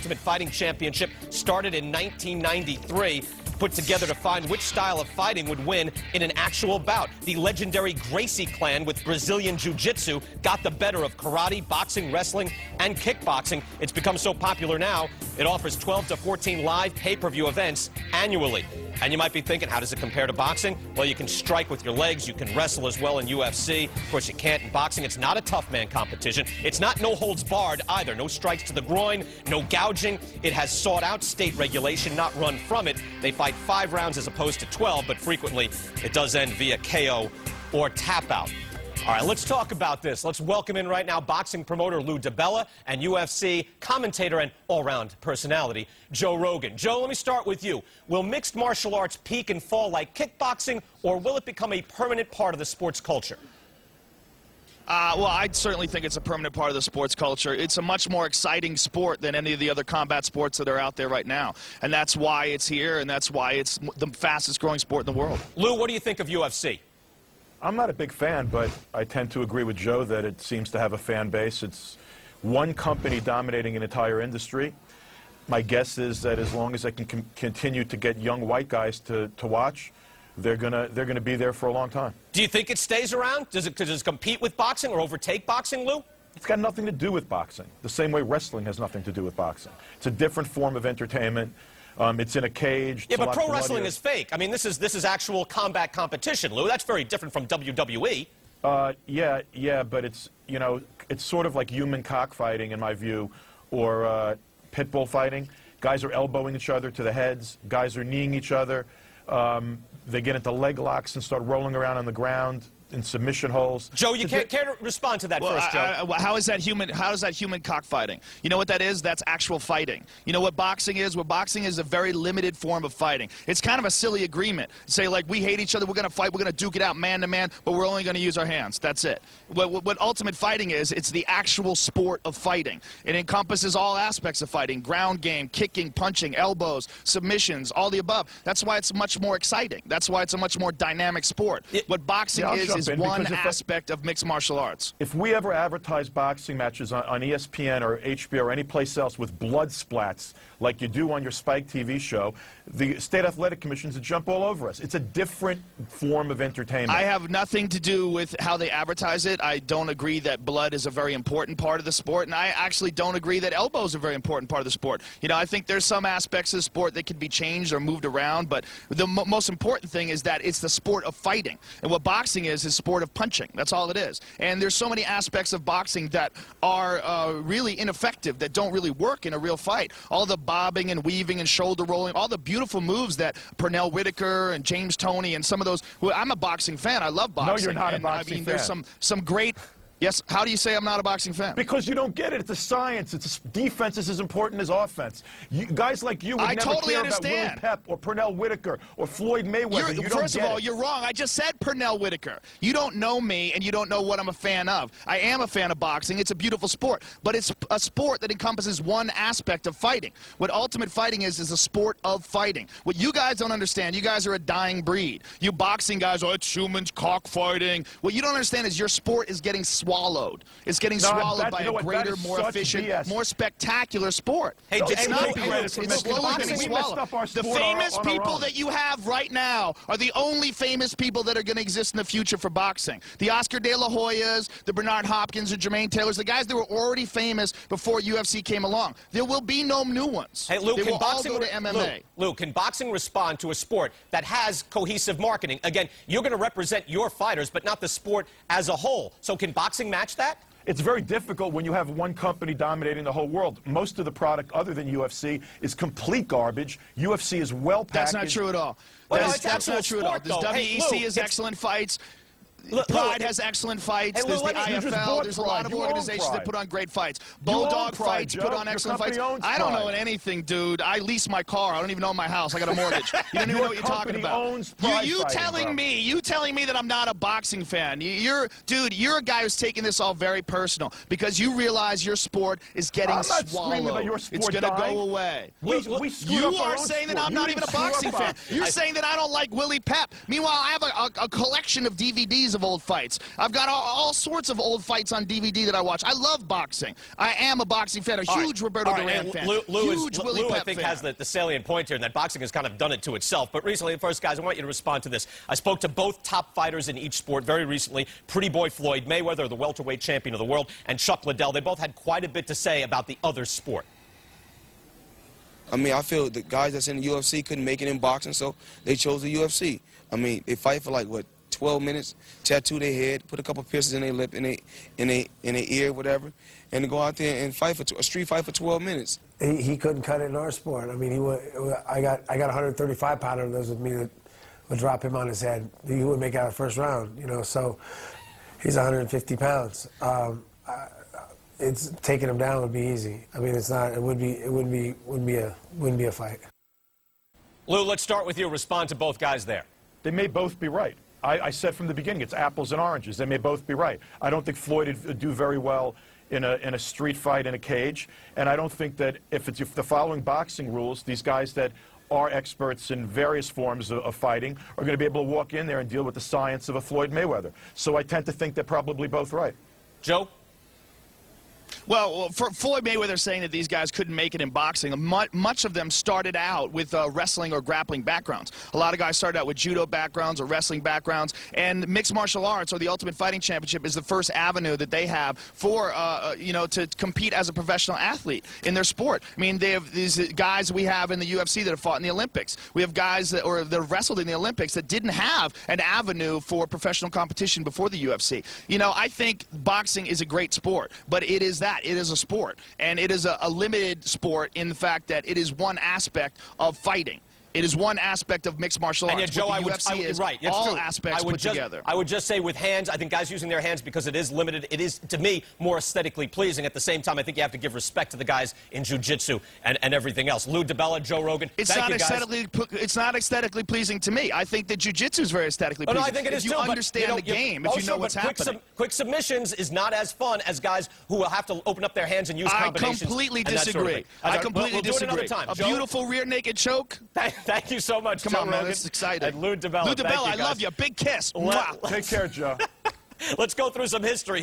Ultimate Fighting Championship started in 1993, put together to find which style of fighting would win in an actual bout. The legendary Gracie clan with Brazilian Jiu-Jitsu got the better of karate, boxing, wrestling, and kickboxing. It's become so popular now, it offers 12 to 14 live pay-per-view events annually. And you might be thinking, how does it compare to boxing? Well, you can strike with your legs. You can wrestle as well in UFC. Of course, you can't in boxing. It's not a tough man competition. It's not no holds barred either. No strikes to the groin, no gouging. It has sought out state regulation, not run from it. They fight 5 rounds as opposed to 12, but frequently it does end via KO or tap out. All right, let's talk about this. Let's welcome in right now boxing promoter Lou Dibella and UFC commentator and all-round personality Joe Rogan. Joe, let me start with you. Will mixed martial arts peak and fall like kickboxing, or will it become a permanent part of the sports culture? Well, I certainly think it's a permanent part of the sports culture. It's a much more exciting sport than any of the other combat sports that are out there right now. And that's why it's here, and that's why it's the fastest-growing sport in the world. Lou, what do you think of UFC? I'm not a big fan, but I tend to agree with Joe that it seems to have a fan base. It's one company dominating an entire industry. My guess is that as long as they can continue to get young white guys to watch, they're gonna be there for a long time. Do you think it stays around? Does it compete with boxing or overtake boxing, Lou? It's got nothing to do with boxing, the same way wrestling has nothing to do with boxing. It's a different form of entertainment. It's in a cage. Yeah, but pro wrestling is fake. I mean, this is actual combat competition, Lou. That's very different from WWE. Yeah, but it's, you know, it's sort of like human cockfighting in my view, or pit bull fighting. Guys are elbowing each other to the heads. Guys are kneeing each other. They get into leg locks and start rolling around on the ground in submission holes. Joe, you care to respond to that first, Joe? How is that human cockfighting? You know what that is? That's actual fighting. You know what boxing is? Well, boxing is a very limited form of fighting. It's kind of a silly agreement. Say, like, we hate each other, we're going to fight, we're going to duke it out man to man, but we're only going to use our hands. That's it. What ultimate fighting is, it's the actual sport of fighting. It encompasses all aspects of fighting: ground game, kicking, punching, elbows, submissions, all the above. That's why it's much more exciting. That's why it's a much more dynamic sport. What boxing is one aspect of mixed martial arts. If we ever advertise boxing matches on ESPN or HBO or any place else with blood splats like you do on your Spike TV show, the State Athletic Commissions would jump all over us. It's a different form of entertainment. I have nothing to do with how they advertise it. I don't agree that blood is a very important part of the sport, and I actually don't agree that elbows are a very important part of the sport. You know, I think there's some aspects of the sport that can be changed or moved around, but the most important thing is that it's the sport of fighting. And what boxing is sport of punching. That's all it is. And there's so many aspects of boxing that are really ineffective, that don't really work in a real fight. All the bobbing and weaving and shoulder rolling, all the beautiful moves that Pernell Whitaker and James Toney and some of those. Well, I'm a boxing fan. I love boxing. No, you're not a boxing fan. There's some great. Yes, how do you say I'm not a boxing fan? Because you don't get it. It's a science. Defense is as important as offense. Guys like you would never care about Willie Pep or Pernell Whitaker or Floyd Mayweather. First of all, you're wrong. I just said Pernell Whitaker. You don't know me, and you don't know what I'm a fan of. I am a fan of boxing. It's a beautiful sport, but it's a sport that encompasses one aspect of fighting. What ultimate fighting is a sport of fighting. What you guys don't understand, you guys are a dying breed. You boxing guys, oh, it's humans cockfighting. What you don't understand is your sport is getting swallowed. It's getting swallowed by a greater, more efficient, more spectacular sport. Hey, it's not. It's slowly getting swallowed. The famous people that you have right now are the only famous people that are going to exist in the future for boxing. The Oscar De La Hoyas, the Bernard Hopkins, the Jermaine Taylors, the guys that were already famous before UFC came along. There will be no new ones. Hey, Lou, they will all go to MMA. Lou, can boxing respond to a sport that has cohesive marketing? Again, you're going to represent your fighters, but not the sport as a whole. So can boxing match that? It's very difficult when you have one company dominating the whole world. Most of the product, other than UFC, is complete garbage. UFC is well packaged. That's not true at all. That's not true at all. This WEC has excellent fights. Pride has excellent fights. Hey, Lou, there's the IFL. There's a lot of organizations that put on great fights. Bulldog Fights put on excellent fights. I don't know anything, dude. I lease my car. I don't even own my house. I got a mortgage. You don't even know what you're talking about. You telling me that I'm not a boxing fan. Dude, you're a guy who's taking this all very personal because you realize your sport is getting swallowed. It's going to go away. You are saying that I'm not even a boxing fan. You're saying that I don't like Willie Pep. Meanwhile, I have a collection of DVDs DVDs of old fights. I've got all sorts of old fights on DVD that I watch. I love boxing. I am a boxing fan, a huge Roberto Duran fan. Lou, I think, has the salient point here, and that boxing has kind of done it to itself. But recently, first, guys, I want you to respond to this. I spoke to both top fighters in each sport very recently, Pretty Boy Floyd Mayweather, the welterweight champion of the world, and Chuck Liddell. They both had quite a bit to say about the other sport. I mean, I feel the guys that's in the UFC couldn't make it in boxing, so they chose the UFC. I mean, they fight for like, what, 12 minutes, tattoo their head, put a couple piercings in their lip, in their ear, whatever, and go out there and fight for a street fight for 12 minutes. He couldn't cut it in our sport. I mean, I got a 135-pounder that was with me that would drop him on his head. He wouldn't make it out of the first round, you know. So he's 150 pounds. It's taking him down would be easy. I mean, it's not. It wouldn't be a fight. Lou, let's start with you. Respond to both guys there. They may both be right. I said from the beginning, it's apples and oranges. They may both be right. I don't think Floyd would do very well in a street fight in a cage, and I don't think that if the following boxing rules, these guys that are experts in various forms of fighting are going to be able to walk in there and deal with the science of a Floyd Mayweather. So I tend to think they're probably both right. Joe? Well, for Floyd Mayweather saying that these guys couldn't make it in boxing, much of them started out with wrestling or grappling backgrounds. A lot of guys started out with judo backgrounds or wrestling backgrounds, and mixed martial arts or the Ultimate Fighting Championship is the first avenue that they have for, you know, to compete as a professional athlete in their sport. I mean, they have these guys we have in the UFC that have fought in the Olympics. We have guys that have wrestled in the Olympics that didn't have an avenue for professional competition before the UFC. You know, I think boxing is a great sport, but it is that. It is a sport, and it is a limited sport in the fact that it is one aspect of fighting. It is one aspect of mixed martial arts. And yet, Joe, all aspects put together. I would just say with hands, I think guys using their hands because it is limited, it is, to me, more aesthetically pleasing. At the same time, I think you have to give respect to the guys in jiu-jitsu and everything else. Lou Dibella, Joe Rogan, it's not aesthetically pleasing to me. I think that jiu-jitsu is very aesthetically pleasing. No, I think it is if you understand the game, if you know what's happening. Quick submissions is not as fun as guys who will have to open up their hands and use combinations. I completely disagree. I completely disagree. We'll do it another time. A beautiful rear naked choke. Thank you so much, Come Joe on, man, Rogan. this is exciting. And Lou Dibella. Lou Dibella, I love you. Big kiss. Take care, Joe. Let's go through some history.